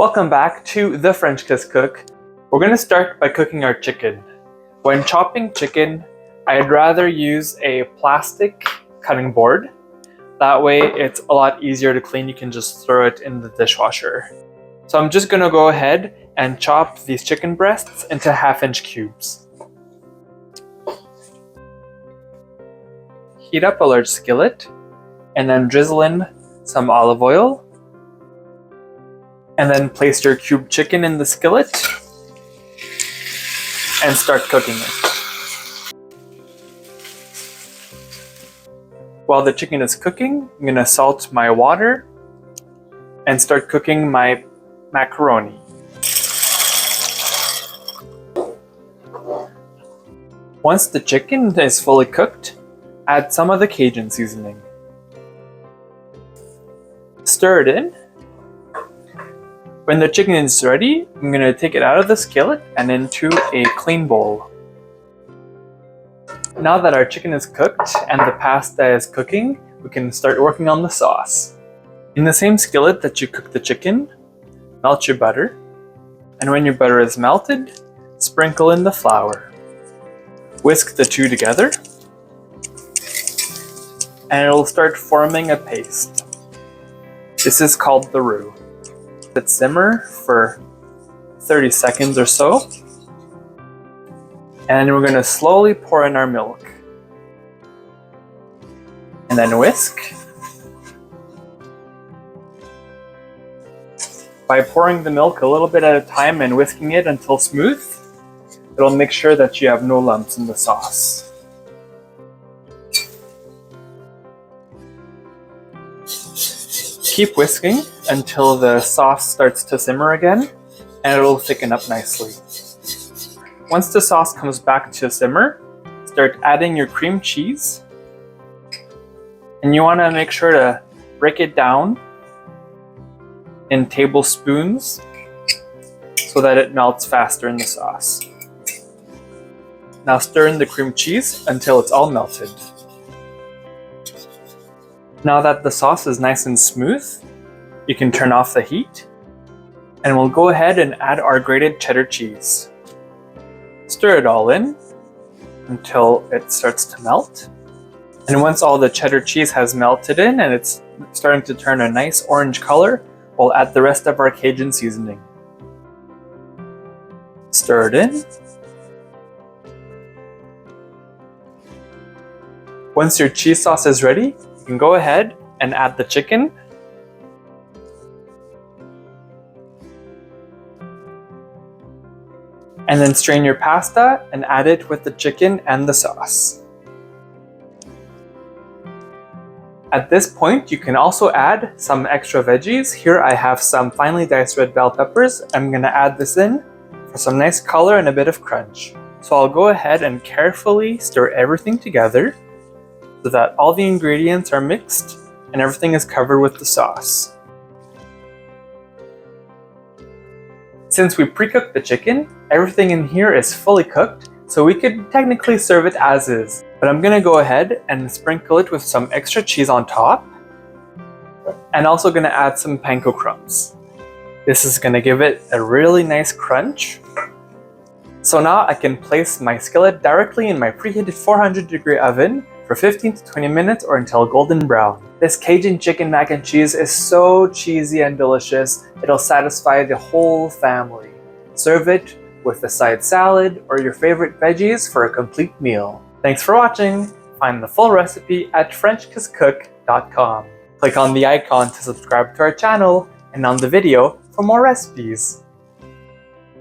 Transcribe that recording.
Welcome back to The French Kiss Cook. We're going to start by cooking our chicken. When chopping chicken, I'd rather use a plastic cutting board. That way it's a lot easier to clean. You can just throw it in the dishwasher. So I'm just going to go ahead and chop these chicken breasts into 1/2-inch cubes. Heat up a large skillet and then drizzle in some olive oil. And then place your cubed chicken in the skillet and start cooking it. While the chicken is cooking, I'm going to salt my water and start cooking my macaroni. Once the chicken is fully cooked, add some of the Cajun seasoning. Stir it in. When the chicken is ready, I'm going to take it out of the skillet and into a clean bowl. Now that our chicken is cooked and the pasta is cooking, we can start working on the sauce. In the same skillet that you cook the chicken, melt your butter. And when your butter is melted, sprinkle in the flour. Whisk the two together. And it will start forming a paste. This is called the roux. Let it simmer for 30 seconds or so. And we're going to slowly pour in our milk. And then whisk. By pouring the milk a little bit at a time and whisking it until smooth, it'll make sure that you have no lumps in the sauce. Keep whisking until the sauce starts to simmer again, and it'll thicken up nicely. Once the sauce comes back to simmer, start adding your cream cheese. And you want to make sure to break it down in tablespoons so that it melts faster in the sauce. Now stir in the cream cheese until it's all melted. Now that the sauce is nice and smooth, you can turn off the heat, and we'll go ahead and add our grated cheddar cheese. Stir it all in until it starts to melt. And once all the cheddar cheese has melted in and it's starting to turn a nice orange color, we'll add the rest of our Cajun seasoning. Stir it in. Once your cheese sauce is ready, you can go ahead and add the chicken. And then strain your pasta and add it with the chicken and the sauce. At this point, you can also add some extra veggies. Here I have some finely diced red bell peppers. I'm going to add this in for some nice color and a bit of crunch. So I'll go ahead and carefully stir everything together so that all the ingredients are mixed and everything is covered with the sauce. Since we pre-cooked the chicken, everything in here is fully cooked, so we could technically serve it as is. But I'm gonna go ahead and sprinkle it with some extra cheese on top, and also gonna add some panko crumbs. This is gonna give it a really nice crunch. So now I can place my skillet directly in my preheated 400-degree oven for 15 to 20 minutes or until golden brown. This Cajun chicken mac and cheese is so cheesy and delicious, it'll satisfy the whole family. Serve it with a side salad or your favorite veggies for a complete meal. Thanks for watching. Find the full recipe at FrenchKissCook.com. Click on the icon to subscribe to our channel and on the video for more recipes.